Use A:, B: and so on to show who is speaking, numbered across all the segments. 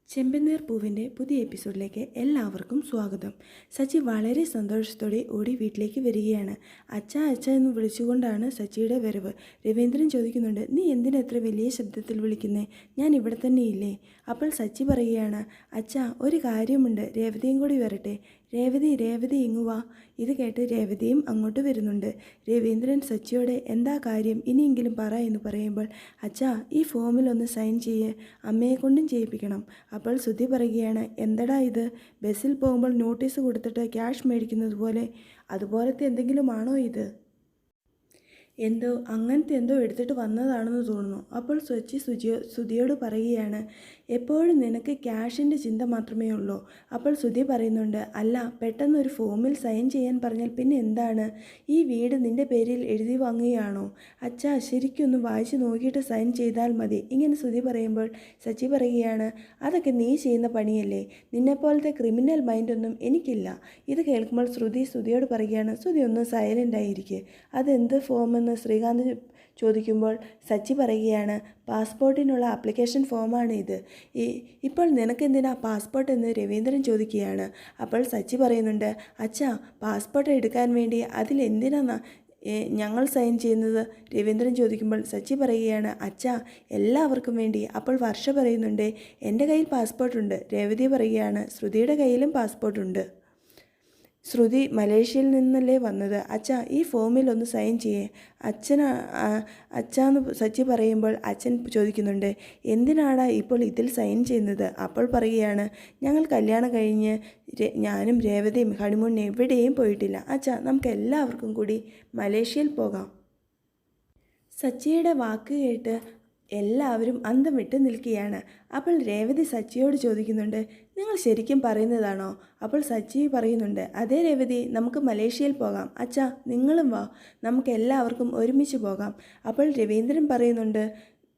A: ചെമ്പനീർ പൂവിൻ്റെ പുതിയ എപ്പിസോഡിലേക്ക് എല്ലാവർക്കും സ്വാഗതം. സച്ചി വളരെ സന്തോഷത്തോടെ ഓടി വീട്ടിലേക്ക് വരികയാണ്. അച്ഛാ അച്ഛ എന്ന് വിളിച്ചുകൊണ്ടാണ് സച്ചിയുടെ വരവ്. രവീന്ദ്രൻ ചോദിക്കുന്നുണ്ട്, നീ എന്തിനാ എത്ര വലിയ ശബ്ദത്തിൽ വിളിക്കുന്നേ? ഞാൻ ഇവിടെ തന്നെ ഇല്ലേ? അപ്പോൾ സച്ചി പറയുകയാണ്, അച്ഛാ ഒരു കാര്യമുണ്ട്, രേവതിയും കൂടി വരട്ടെ. രേവതി ഇങ്ങുവാ. ഇത് കേട്ട് രേവതിയും അങ്ങോട്ട് വരുന്നുണ്ട്. രവീന്ദ്രൻ സച്ചിയോടെ എന്താ കാര്യം, ഇനിയെങ്കിലും പറ എന്ന് പറയുമ്പോൾ, അച്ഛാ ഈ ഫോമിലൊന്ന് സൈൻ ചെയ്യേ, അമ്മയെ കൊണ്ടും ചെയ്യിപ്പിക്കണം. അപ്പോൾ ശ്രുതി പറയുകയാണ്, എന്തടാ ഇത്, ബസ്സിൽ പോകുമ്പോൾ നോട്ടീസ് കൊടുത്തിട്ട് ക്യാഷ് മേടിക്കുന്നത് പോലെ, അതുപോലത്തെ എന്തെങ്കിലും ആണോ ഇത്? അങ്ങനത്തെ എന്തോ എടുത്തിട്ട് വന്നതാണെന്ന് തോന്നുന്നു. അപ്പോൾ സച്ചി ശ്രുതിയോട് പറയുകയാണ്, എപ്പോഴും നിനക്ക് ക്യാഷിൻ്റെ ചിന്ത മാത്രമേ ഉള്ളൂ. അപ്പോൾ ശ്രുതി പറയുന്നുണ്ട്, അല്ല പെട്ടെന്ന് ഒരു ഫോമിൽ സൈൻ ചെയ്യാൻ പറഞ്ഞാൽ പിന്നെ എന്താണ്? ഈ വീട് നിൻ്റെ പേരിൽ എഴുതി വാങ്ങുകയാണോ? അച്ഛാ ശരിക്കൊന്ന് വായിച്ച് നോക്കിയിട്ട് സൈൻ ചെയ്താൽ മതി. ഇങ്ങനെ ശ്രുതി പറയുമ്പോൾ സച്ചി പറയുകയാണ്, അതൊക്കെ നീ ചെയ്യുന്ന പണിയല്ലേ, നിന്നെപ്പോലത്തെ ക്രിമിനൽ മൈൻഡൊന്നും എനിക്കില്ല. ഇത് കേൾക്കുമ്പോൾ ശ്രുതിയോട് പറയുകയാണ്, ശ്രുതി ഒന്ന് സൈലൻ്റ് ആയിരിക്കുക. അതെന്ത് ഫോമെന്ന് ശ്രീകാന്ത് ചോദിക്കുമ്പോൾ സച്ചി പറയുകയാണ്, പാസ്പോർട്ടിനുള്ള ആപ്ലിക്കേഷൻ ഫോമാണ് ഇത്. ഇപ്പോൾ നിനക്കെന്തിനാ പാസ്പോർട്ട് എന്ന് രവീന്ദ്രൻ ചോദിക്കുകയാണ്. അപ്പോൾ സച്ചി പറയുന്നുണ്ട്, അച്ഛാ പാസ്പോർട്ട് എടുക്കാൻ വേണ്ടി അതിലെന്തിനാ ഞങ്ങൾ സൈൻ ചെയ്യുന്നത്? രവീന്ദ്രൻ ചോദിക്കുമ്പോൾ സച്ചി പറയുകയാണ്, അച്ഛാ എല്ലാവർക്കും വേണ്ടി. അപ്പോൾ വർഷ പറയുന്നുണ്ട്, എൻ്റെ കയ്യിൽ പാസ്പോർട്ടുണ്ട്. രേവതി പറയുകയാണ്, ശ്രുതിയുടെ കയ്യിലും പാസ്പോർട്ടുണ്ട്. ശ്രുതി മലേഷ്യയിൽ നിന്നല്ലേ വന്നത്. അച്ഛാ ഈ ഫോമിൽ ഒന്ന് സൈൻ ചെയ്യേ. അച്ഛാന്ന് സച്ചി പറയുമ്പോൾ അച്ഛൻ ചോദിക്കുന്നുണ്ട്, എന്തിനാടാ ഇപ്പോൾ ഇതിൽ സൈൻ ചെയ്യുന്നത്? അപ്പോൾ പറയുകയാണ്, ഞങ്ങൾ കല്യാണം കഴിഞ്ഞ് ഞാനും രേവതിയും ഹണിമൂണിന് എവിടെയും പോയിട്ടില്ല. അച്ഛാ നമുക്ക് എല്ലാവർക്കും കൂടി മലേഷ്യയിൽ പോകാം. സച്ചിയുടെ വാക്ക് കേട്ട് എല്ലാവരും അന്തം വിട്ട് നിൽക്കുകയാണ്. അപ്പോൾ രേവതി സച്ചിയോട് ചോദിക്കുന്നുണ്ട്, നിങ്ങൾ ശരിക്കും പറയുന്നതാണോ? അപ്പോൾ സച്ചി പറയുന്നുണ്ട്, അതേ രേവതി, നമുക്ക് മലേഷ്യയിൽ പോകാം. അച്ഛാ നിങ്ങളും വാ, നമുക്ക് എല്ലാവർക്കും ഒരുമിച്ച് പോകാം. അപ്പോൾ രവീന്ദ്രൻ പറയുന്നുണ്ട്,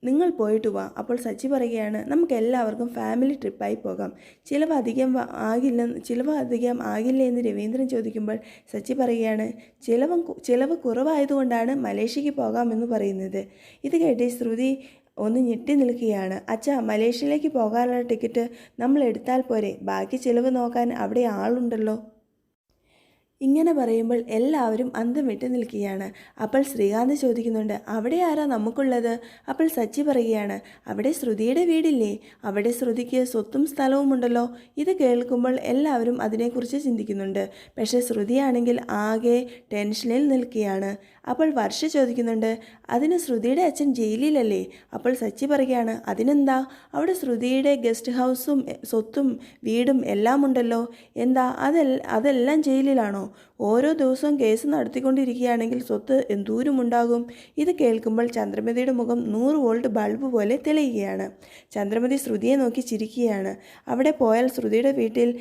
A: നിങ്ങൾ പോയിട്ട് വാ. അപ്പോൾ സച്ചി പറയുകയാണ്, നമുക്ക് എല്ലാവർക്കും ഫാമിലി ട്രിപ്പായി പോകാം. ചിലവ് അധികം ആകില്ല എന്ന് രവീന്ദ്രൻ ചോദിക്കുമ്പോൾ സച്ചി പറയുകയാണ്, ചിലവ് കുറവായതുകൊണ്ടാണ് മലേഷ്യക്ക് പോകാമെന്ന് പറയുന്നത്. ഇത് കേട്ട് ശ്രുതി ഒന്ന് ഞെട്ടി നിൽക്കുകയാണ്. അച്ഛാ മലേഷ്യയിലേക്ക് പോകാനുള്ള ടിക്കറ്റ് നമ്മൾ എടുത്താൽ പോരെ, ബാക്കി ചിലവ് നോക്കാൻ അവിടെ ആളുണ്ടല്ലോ. ഇങ്ങനെ പറയുമ്പോൾ എല്ലാവരും അന്തം വിട്ട് നിൽക്കുകയാണ്. അപ്പോൾ ശ്രീകാന്ത് ചോദിക്കുന്നുണ്ട്, അവിടെ ആരാ നമുക്കുള്ളത്? അപ്പോൾ സച്ചി പറയുകയാണ്, അവിടെ ശ്രുതിയുടെ വീടില്ലേ, അവിടെ ശ്രുതിക്ക് സ്വത്തും സ്ഥലവും ഉണ്ടല്ലോ. ഇത് കേൾക്കുമ്പോൾ എല്ലാവരും അതിനെക്കുറിച്ച് ചിന്തിക്കുന്നുണ്ട്. പക്ഷേ ശ്രുതിയാണെങ്കിൽ ആകെ ടെൻഷനിൽ നിൽക്കുകയാണ്. അപ്പോൾ വർഷ ചോദിക്കുന്നുണ്ട്, അതിന് ശ്രുതിയുടെ അച്ഛൻ ജയിലിലല്ലേ? അപ്പോൾ സച്ചി പറയുകയാണ്, അതിനെന്താ, അവിടെ ശ്രുതിയുടെ ഗസ്റ്റ് ഹൗസും സ്വത്തും വീടും എല്ലാം ഉണ്ടല്ലോ. എന്താ അതെല്ലാം ജയിലിലാണോ? ഓരോ ദിവസവും കേസ് നടത്തിക്കൊണ്ടിരിക്കുകയാണെങ്കിൽ സ്വത്ത് എന്തോരമുണ്ടാകും. ഇത് കേൾക്കുമ്പോൾ ചന്ദ്രമതിയുടെ മുഖം 100 വോൾട്ട് ബൾബ് പോലെ തെളിയുകയാണ്. ചന്ദ്രമതി ശ്രുതിയെ നോക്കി ചിരിക്കുകയാണ്. അവിടെ പോയാൽ ശ്രുതിയുടെ വീട്ടിൽ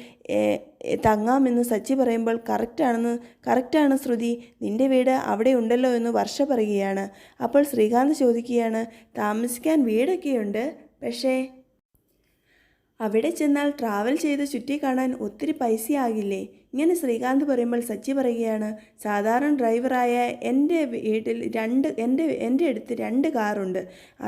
A: തങ്ങാമെന്ന് സച്ചി പറയുമ്പോൾ കറക്റ്റാണ് ശ്രുതി, നിൻ്റെ വീട് അവിടെ ഉണ്ടല്ലോ എന്ന് വർഷ പറയുകയാണ്. അപ്പോൾ ശ്രീകാന്ത് ചോദിക്കുകയാണ്, താമസിക്കാൻ വീടൊക്കെയുണ്ട്, പക്ഷേ അവിടെ ചെന്നാൽ ട്രാവൽ ചെയ്ത് ചുറ്റി കാണാൻ ഒത്തിരി പൈസയാകില്ലേ? ഇങ്ങനെ ശ്രീകാന്ത് പറയുമ്പോൾ സച്ചി പറയുകയാണ്, സാധാരണ ഡ്രൈവറായ എൻ്റെ വീട്ടിൽ എൻ്റെ അടുത്ത് 2 കാറുണ്ട്.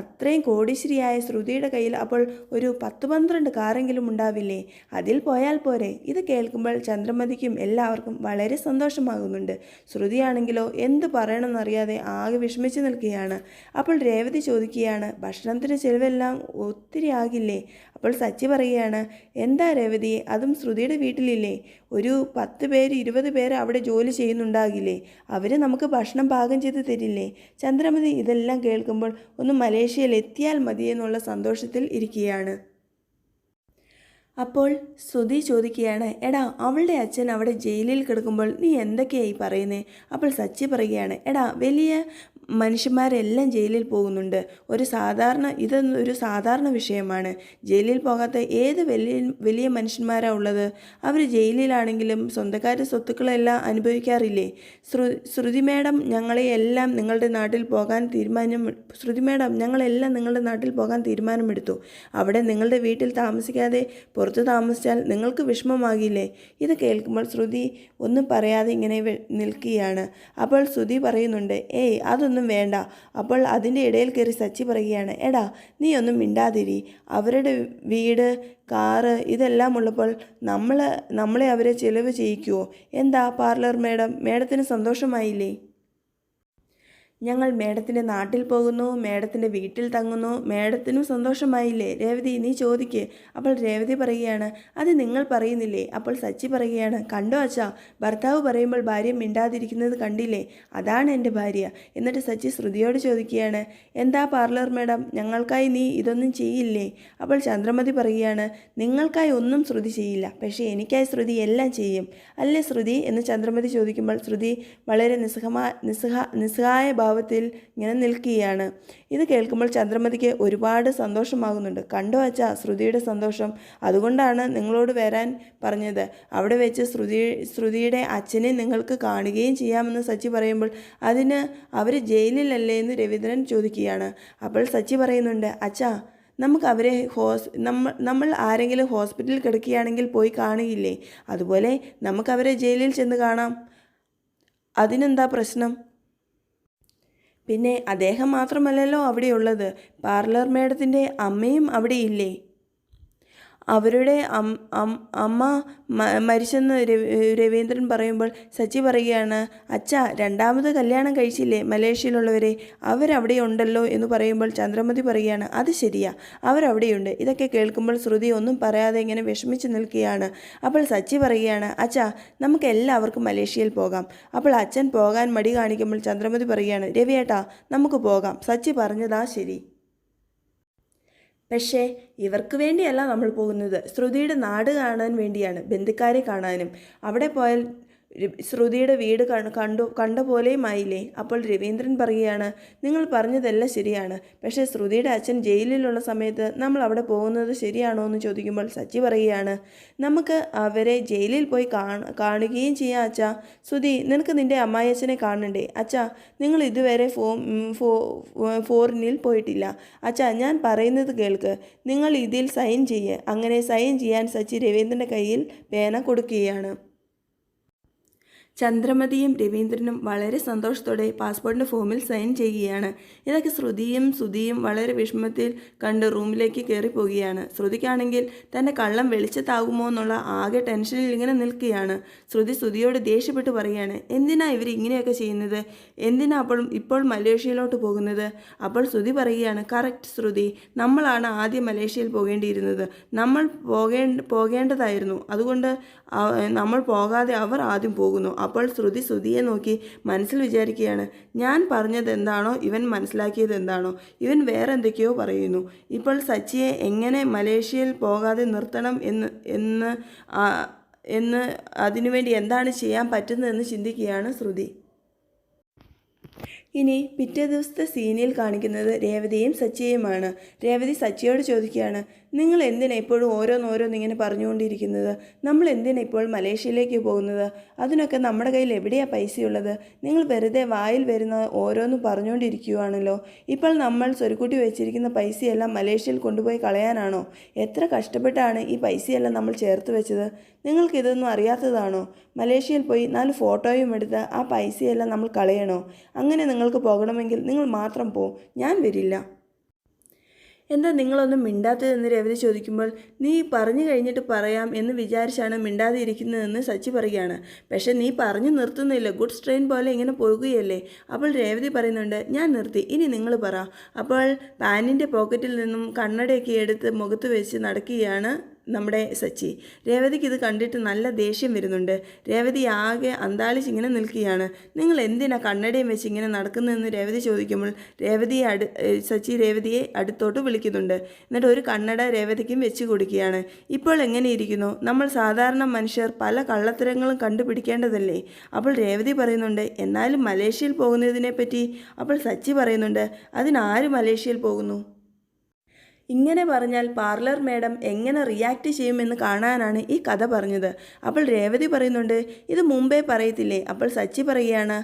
A: അത്രയും കോടീശ്വരിയായ ശ്രുതിയുടെ കയ്യിൽ അപ്പോൾ ഒരു 10-12 കാറെങ്കിലും ഉണ്ടാവില്ലേ? അതിൽ പോയാൽ പോരെ? ഇത് കേൾക്കുമ്പോൾ ചന്ദ്രമതിക്കും എല്ലാവർക്കും വളരെ സന്തോഷമാകുന്നുണ്ട്. ശ്രുതിയാണെങ്കിലോ എന്ത് പറയണമെന്നറിയാതെ ആകെ വിഷമിച്ച് നിൽക്കുകയാണ്. അപ്പോൾ രേവതി ചോദിക്കുകയാണ്, ഭക്ഷണത്തിന് ചിലവെല്ലാം ഒത്തിരി ആകില്ലേ? അപ്പോൾ സച്ചി പറയുകയാണ്, എന്താ രേവതി, അതും ശ്രുതിയുടെ വീട്ടിലില്ലേ? ഒരു 10 പേര് 20 പേര് അവിടെ ജോലി ചെയ്യുന്നുണ്ടാകില്ലേ? അവർ നമുക്ക് ഭക്ഷണം പാകം ചെയ്ത് തരില്ലേ? ചന്ദ്രമതി ഇതെല്ലാം കേൾക്കുമ്പോൾ ഒന്ന് മലേഷ്യയിൽ എത്തിയാൽ മതിയെന്നുള്ള സന്തോഷത്തിൽ ഇരിക്കുകയാണ്. അപ്പോൾ ശ്രുതി ചോദിക്കുകയാണ്, എടാ അവളുടെ അച്ഛൻ അവിടെ ജയിലിൽ കിടക്കുമ്പോൾ നീ എന്തൊക്കെയായി പറയുന്നേ? അപ്പോൾ സച്ചി പറയുകയാണ്, എടാ വലിയ മനുഷ്യന്മാരെല്ലാം ജയിലിൽ പോകുന്നുണ്ട്. ഇതൊരു സാധാരണ വിഷയമാണ്. ജയിലിൽ പോകാത്ത ഏത് വലിയ മനുഷ്യന്മാരാണ് ഉള്ളത്? അവർ ജയിലിലാണെങ്കിലും സ്വന്തക്കാരുടെ സ്വത്തുക്കളെല്ലാം അനുഭവിക്കാറില്ലേ? ശ്രുതി മേഡം ഞങ്ങളെല്ലാം നിങ്ങളുടെ നാട്ടിൽ പോകാൻ തീരുമാനമെടുത്തു. അവിടെ നിങ്ങളുടെ വീട്ടിൽ താമസിക്കാതെ പുറത്തു താമസിച്ചാൽ നിങ്ങൾക്ക് വിഷമമാകില്ലേ? ഇത് കേൾക്കുമ്പോൾ ശ്രുതി ഒന്നും പറയാതെ ഇങ്ങനെ നിൽക്കുകയാണ്. അപ്പോൾ ശ്രുതി പറയുന്നുണ്ട്, ഏയ് അതൊന്നും വേണ്ട. അപ്പോൾ അതിൻ്റെ ഇടയിൽ കയറി സച്ചി പറയുകയാണ്, എടാ നീ ഒന്നും മിണ്ടാതിരി. അവരുടെ വീട്, കാറ് ഇതെല്ലാം ഉള്ളപ്പോൾ നമ്മളെ അവരെ ചിലവ് ചെയ്യിക്കുമോ? എന്താ പാർലർ മേഡത്തിന് സന്തോഷമായില്ലേ? ഞങ്ങൾ മേഡത്തിൻ്റെ നാട്ടിൽ പോകുന്നു, മേഡത്തിൻ്റെ വീട്ടിൽ തങ്ങുന്നു, മേഡത്തിനും സന്തോഷമായില്ലേ? രേവതി നീ ചോദിക്ക്. അപ്പോൾ രേവതി പറയുകയാണ്, അത് നിങ്ങൾ പറയുന്നില്ലേ? അപ്പോൾ സച്ചി പറയുകയാണ്, കണ്ടോ അച്ഛാ, ഭർത്താവ് പറയുമ്പോൾ ഭാര്യ മിണ്ടാതിരിക്കുന്നത് കണ്ടില്ലേ? അതാണ് എൻ്റെ ഭാര്യ. എന്നിട്ട് സച്ചി ശ്രുതിയോട് ചോദിക്കുകയാണ്, എന്താ പാർലർ മേഡം, ഞങ്ങൾക്കായി നീ ഇതൊന്നും ചെയ്യില്ലേ? അപ്പോൾ ചന്ദ്രമതി പറയുകയാണ്, നിങ്ങൾക്കായി ഒന്നും ശ്രുതി ചെയ്യില്ല, പക്ഷേ എനിക്കായി ശ്രുതി എല്ലാം ചെയ്യും അല്ലേ ശ്രുതി എന്ന് ചന്ദ്രമതി ചോദിക്കുമ്പോൾ ശ്രുതി വളരെ നിസ്സഹായ ഭാവത്തിൽ ഇങ്ങനെ നിൽക്കുകയാണ്. ഇത് കേൾക്കുമ്പോൾ ചന്ദ്രമതിക്ക് ഒരുപാട് സന്തോഷമാകുന്നുണ്ട്. കണ്ടോ അച്ഛാ ശ്രുതിയുടെ സന്തോഷം, അതുകൊണ്ടാണ് നിങ്ങളോട് വരാൻ പറഞ്ഞത്. അവിടെ വെച്ച് ശ്രുതിയുടെ അച്ഛനെ നിങ്ങൾക്ക് കാണുകയും ചെയ്യാമെന്ന് സച്ചി പറയുമ്പോൾ അതിന് അവർ ജയിലിലല്ലേ എന്ന് രവീന്ദ്രൻ ചോദിക്കുകയാണ്. അപ്പോൾ സച്ചി പറയുന്നുണ്ട്, അച്ഛാ നമുക്ക് അവരെ നമ്മൾ ആരെങ്കിലും ഹോസ്പിറ്റലിൽ കിടക്കുകയാണെങ്കിൽ പോയി കാണുകയില്ലേ? അതുപോലെ നമുക്ക് അവരെ ജയിലിൽ ചെന്ന് കാണാം. അതിനെന്താ പ്രശ്നം? പിന്നെ അദ്ദേഹം മാത്രമല്ലല്ലോ അവിടെയുള്ളത്, പാർലർ മേഡത്തിൻ്റെ അമ്മയും അവിടെയില്ലേ? അവരുടെ അമ്മ മരിച്ചെന്ന് രവീന്ദ്രൻ പറയുമ്പോൾ സച്ചി പറയുകയാണ്, അച്ഛാ രണ്ടാമത് കല്യാണം കഴിച്ചില്ലേ മലേഷ്യയിലുള്ളവരെ, അവരവിടെ ഉണ്ടല്ലോ എന്ന് പറയുമ്പോൾ ചന്ദ്രമതി പറയുകയാണ്, അത് ശരിയാ, അവരവിടെയുണ്ട്. ഇതൊക്കെ കേൾക്കുമ്പോൾ ശ്രുതി ഒന്നും പറയാതെ ഇങ്ങനെ വിഷമിച്ച് നിൽക്കുകയാണ്. അപ്പോൾ സച്ചി പറയുകയാണ്, അച്ഛാ നമുക്ക് എല്ലാവർക്കും മലേഷ്യയിൽ പോകാം. അപ്പോൾ അച്ഛൻ പോകാൻ മടി കാണിക്കുമ്പോൾ ചന്ദ്രമതി പറയുകയാണ്, രവിയേട്ടാ നമുക്ക് പോകാം, സച്ചി പറഞ്ഞതാ ശരി. പക്ഷേ ഇവർക്ക് വേണ്ടിയല്ല നമ്മൾ പോകുന്നത്, ശ്രുതിയുടെ നാട് കാണാൻ വേണ്ടിയാണ്, ബന്ധുക്കാരെ കാണാനും. അവിടെ പോയാൽ ശ്രുതിയുടെ വീട് കണ്ട പോലെയും ആയില്ലേ? അപ്പോൾ രവീന്ദ്രൻ പറയുകയാണ്, നിങ്ങൾ പറഞ്ഞതെല്ലാം ശരിയാണ്, പക്ഷേ ശ്രുതിയുടെ അച്ഛൻ ജയിലിലുള്ള സമയത്ത് നമ്മൾ അവിടെ പോകുന്നത് ശരിയാണോ എന്ന് ചോദിക്കുമ്പോൾ സച്ചി പറയുകയാണ്, നമുക്ക് അവരെ ജയിലിൽ പോയി കാണുകയും ചെയ്യാം അച്ഛാ. ശ്രുതി നിനക്ക് നിൻ്റെ അമ്മായിയച്ഛനെ കാണണ്ടേ? അച്ഛാ നിങ്ങൾ ഇതുവരെ ഫോറിനിൽ പോയിട്ടില്ല. അച്ഛാ ഞാൻ പറയുന്നത് കേൾക്ക്, നിങ്ങൾ ഇതിൽ സൈൻ ചെയ്യ്. അങ്ങനെ സൈൻ ചെയ്യാൻ സച്ചി രവീന്ദ്രൻ്റെ കയ്യിൽ പേന കൊടുക്കുകയാണ്. ചന്ദ്രമതിയും രവീന്ദ്രനും വളരെ സന്തോഷത്തോടെ പാസ്പോർട്ടിൻ്റെ ഫോമിൽ സൈൻ ചെയ്യുകയാണ്. ഇതൊക്കെ ശ്രുതിയും സുധിയും വളരെ വിഷമത്തിൽ കണ്ട് റൂമിലേക്ക് കയറി പോവുകയാണ്. ശ്രുതിക്കാണെങ്കിൽ തൻ്റെ കള്ളം വെളിച്ചത്താകുമോ എന്നുള്ള ആകെ ടെൻഷനിൽ ഇങ്ങനെ നിൽക്കുകയാണ്. ശ്രുതിയോട് ദേഷ്യപ്പെട്ട് പറയുകയാണ്, എന്തിനാ ഇവർ ഇങ്ങനെയൊക്കെ ചെയ്യുന്നത്? എന്തിനാ ഇപ്പോൾ മലേഷ്യയിലോട്ട് പോകുന്നത്? അപ്പോൾ ശ്രുതി പറയുകയാണ്, കറക്റ്റ് ശ്രുതി, നമ്മളാണ് ആദ്യം മലേഷ്യയിൽ പോകേണ്ടിയിരുന്നത്, നമ്മൾ പോകേണ്ടതായിരുന്നു, അതുകൊണ്ട് നമ്മൾ പോകാതെ അവർ ആദ്യം പോകുന്നു. അപ്പോൾ ശ്രുതിയെ നോക്കി മനസ്സിൽ വിചാരിക്കുകയാണ്, ഞാൻ പറഞ്ഞത് എന്താണോ ഇവൻ മനസ്സിലാക്കിയത് എന്താണോ, ഇവൻ വേറെ എന്തൊക്കെയോ പറയുന്നു. ഇപ്പോൾ സച്ചിയെ എങ്ങനെ മലേഷ്യയിൽ പോകാതെ നിർത്തണം എന്ന് അതിനുവേണ്ടി എന്താണ് ചെയ്യാൻ പറ്റുന്നതെന്ന് ചിന്തിക്കുകയാണ് ശ്രുതി. ഇനി പിറ്റേ ദിവസത്തെ സീനിൽ കാണിക്കുന്നത് രേവതിയും സച്ചിയുമാണ്. രേവതി സച്ചിയോട് ചോദിക്കുകയാണ്, നിങ്ങൾ എന്തിനാ ഇപ്പോഴും ഓരോന്നിങ്ങനെ പറഞ്ഞുകൊണ്ടിരിക്കുന്നത്? നമ്മൾ എന്തിനാ ഇപ്പോൾ മലേഷ്യയിലേക്ക് പോകുന്നത്? അതിനൊക്കെ നമ്മുടെ കയ്യിൽ എവിടെയാണ് പൈസയുള്ളത്? നിങ്ങൾ വെറുതെ വായിൽ വരുന്ന ഓരോന്നും പറഞ്ഞുകൊണ്ടിരിക്കുകയാണല്ലോ. ഇപ്പോൾ നമ്മൾ സ്വരുക്കൂട്ടി വെച്ചിരിക്കുന്ന പൈസയെല്ലാം മലേഷ്യയിൽ കൊണ്ടുപോയി കളയാനാണോ? എത്ര കഷ്ടപ്പെട്ടാണ് ഈ പൈസയെല്ലാം നമ്മൾ ചേർത്ത് വെച്ചത്? നിങ്ങൾക്കിതൊന്നും അറിയാത്തതാണോ? മലേഷ്യയിൽ പോയി 4 ഫോട്ടോയും എടുത്ത് ആ പൈസയെല്ലാം നമ്മൾ കളയണോ? അങ്ങനെ നിങ്ങൾക്ക് പോകണമെങ്കിൽ നിങ്ങൾ മാത്രം പോ, ഞാൻ വരില്ല. എന്താ നിങ്ങളൊന്നും മിണ്ടാത്തതെന്ന് രവതി ചോദിക്കുമ്പോൾ, നീ പറഞ്ഞു കഴിഞ്ഞിട്ട് പറയാം എന്ന് വിചാരിച്ചാണ് മിണ്ടാതെ ഇരിക്കുന്നതെന്ന് സച്ചി പറയുകയാണ്. പക്ഷേ നീ പറഞ്ഞു നിർത്തുന്നില്ല, ഗുഡ്സ് ട്രെയിൻ പോലെ ഇങ്ങനെ പോകുകയല്ലേ. അപ്പോൾ രേവതി പറയുന്നുണ്ട്, ഞാൻ നിർത്തി, ഇനി നിങ്ങൾ പറ. അപ്പോൾ പാൻറ്റിൻ്റെ പോക്കറ്റിൽ നിന്നും കണ്ണടയൊക്കെ എടുത്ത് മുഖത്ത് വെച്ച് നടക്കുകയാണ് നമ്മുടെ സച്ചി. രേവതിക്ക് ഇത് കണ്ടിട്ട് നല്ല ദേഷ്യം വരുന്നുണ്ട്. രേവതി ആകെ അന്താളിച്ച് ഇങ്ങനെ നിൽക്കുകയാണ്. നിങ്ങൾ എന്തിനാ കണ്ണടയും വെച്ച് ഇങ്ങനെ നടക്കുന്നതെന്ന് രേവതി ചോദിക്കുമ്പോൾ സച്ചി രേവതിയെ അടുത്തോട്ട് വിളിക്കുന്നുണ്ട്. എന്നിട്ട് ഒരു കണ്ണട രേവതിക്കും വെച്ച് കൊടുക്കുകയാണ്. ഇപ്പോൾ എങ്ങനെ ഇരിക്കുന്നു? നമ്മൾ സാധാരണ മനുഷ്യർ പല കള്ളത്തരങ്ങളും കണ്ടുപിടിക്കേണ്ടതല്ലേ? അപ്പോൾ രേവതി പറയുന്നുണ്ട്, എന്നാലും മലേഷ്യയിൽ പോകുന്നതിനെ പറ്റി. അപ്പോൾ സച്ചി പറയുന്നുണ്ട്, അതിനാര് മലേഷ്യയിൽ പോകുന്നു? ഇങ്ങനെ പറഞ്ഞാൽ പാർലർ മാഡം എങ്ങനെ റിയാക്ട് ചെയ്യുമെന്ന് കാണാനാണ് ഈ കഥ പറഞ്ഞത്. അപ്പോൾ രേവതി പറയുന്നുണ്ട്, ഇത് മുമ്പേ പറയത്തില്ലേ? അപ്പോൾ സച്ചി പറയുകയാണ്,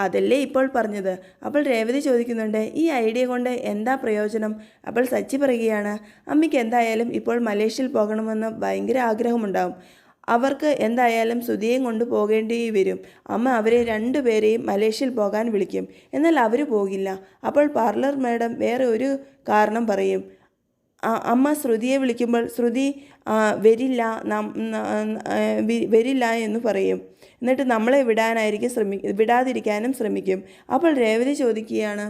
A: അതല്ലേ ഇപ്പോൾ പറഞ്ഞത്. അപ്പോൾ രേവതി ചോദിക്കുന്നുണ്ട്, ഈ ഐഡിയ കൊണ്ട് എന്താ പ്രയോജനം? അപ്പോൾ സച്ചി പറയുകയാണ്, അമ്മയ്ക്ക് എന്തായാലും ഇപ്പോൾ മലേഷ്യയിൽ പോകണമെന്ന് ഭയങ്കര ആഗ്രഹമുണ്ടാവും. അവർക്ക് എന്തായാലും സുധിയേയും കൊണ്ട് പോകേണ്ടി വരും. അമ്മ അവരെ രണ്ടുപേരെയും മലേഷ്യയിൽ പോകാൻ വിളിക്കും. എന്നാൽ അവർ പോകില്ല. അപ്പോൾ പാർലർ മാഡം വേറെ ഒരു കാരണം പറയും. അമ്മ ശ്രുതിയെ വിളിക്കുമ്പോൾ ശ്രുതി വരില്ല എന്ന് പറയും. എന്നിട്ട് നമ്മളെ വിടാതിരിക്കാനും ശ്രമിക്കും. അപ്പോൾ രേവതി ചോദിക്കുകയാണ്,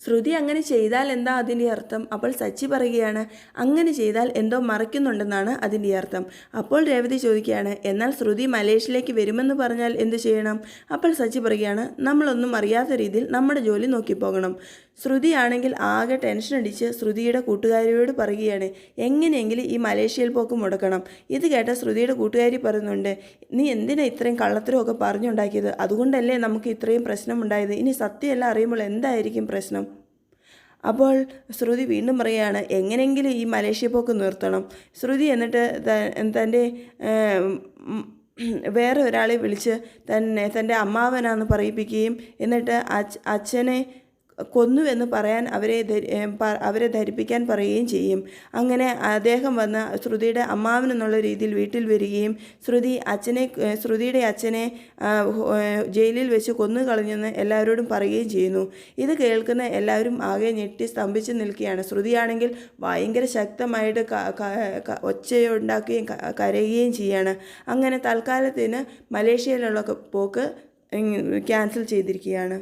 A: ശ്രുതി അങ്ങനെ ചെയ്താൽ എന്താ അതിൻ്റെ അർത്ഥം? അപ്പോൾ സച്ചി പറയുകയാണ്, അങ്ങനെ ചെയ്താൽ എന്തോ മറയ്ക്കുന്നുണ്ടെന്നാണ് അതിൻ്റെ അർത്ഥം. അപ്പോൾ രേവതി ചോദിക്കുകയാണ്, എന്നാൽ ശ്രുതി മലേഷ്യയിലേക്ക് വരുമെന്ന് പറഞ്ഞാൽ എന്ത് ചെയ്യണം? അപ്പോൾ സച്ചി പറയുകയാണ്, നമ്മളൊന്നും അറിയാത്ത രീതിയിൽ നമ്മുടെ ജോലി നോക്കിപ്പോകണം. ശ്രുതിയാണെങ്കിൽ ആകെ ടെൻഷൻ അടിച്ച് ശ്രുതിയുടെ കൂട്ടുകാരിയോട് പറയുകയാണ്, എങ്ങനെയെങ്കിലും ഈ മലേഷ്യയിൽ പോക്ക് മുടക്കണം. ഇത് കേട്ട ശ്രുതിയുടെ കൂട്ടുകാരി പറയുന്നുണ്ട്, നീ എന്തിനാ ഇത്രയും കള്ളത്തരമൊക്കെ പറഞ്ഞുണ്ടാക്കിയത്? അതുകൊണ്ടല്ലേ നമുക്ക് ഇത്രയും പ്രശ്നമുണ്ടായത്. ഇനി സത്യമെല്ലാം അറിയുമ്പോൾ എന്തായിരിക്കും പ്രശ്നം? അപ്പോൾ ശ്രുതി വീണ്ടും പറയുകയാണ്, എങ്ങനെയെങ്കിലും ഈ മലേഷ്യ പോക്ക് നിർത്തണം. ശ്രുതി എന്നിട്ട് തൻ്റെ വേറെ ഒരാളെ വിളിച്ച് തൻ്റെ അമ്മാവനാന്ന് പറയിപ്പിക്കുകയും എന്നിട്ട് അച്ഛനെ കൊന്നുവെന്ന് പറയാൻ അവരെ ധരിപ്പിക്കാൻ പറയുകയും ചെയ്യും. അങ്ങനെ അദ്ദേഹം വന്ന് ശ്രുതിയുടെ അമ്മാവനെന്നുള്ള രീതിയിൽ വീട്ടിൽ വരികയും ശ്രുതിയുടെ അച്ഛനെ ജയിലിൽ വെച്ച് കൊന്നു കളഞ്ഞെന്ന് എല്ലാവരോടും പറയുകയും ചെയ്യുന്നു. ഇത് കേൾക്കുന്ന എല്ലാവരും ആകെ ഞെട്ടി സ്തംഭിച്ച് നിൽക്കുകയാണ്. ശ്രുതിയാണെങ്കിൽ ഭയങ്കര ശക്തമായിട്ട് ഒച്ചയുണ്ടാക്കുകയും കരയുകയും ചെയ്യാണ്. അങ്ങനെ തൽക്കാലത്തിന് മലേഷ്യയിലുള്ള പോക്ക് ക്യാൻസൽ ചെയ്തിരിക്കുകയാണ്.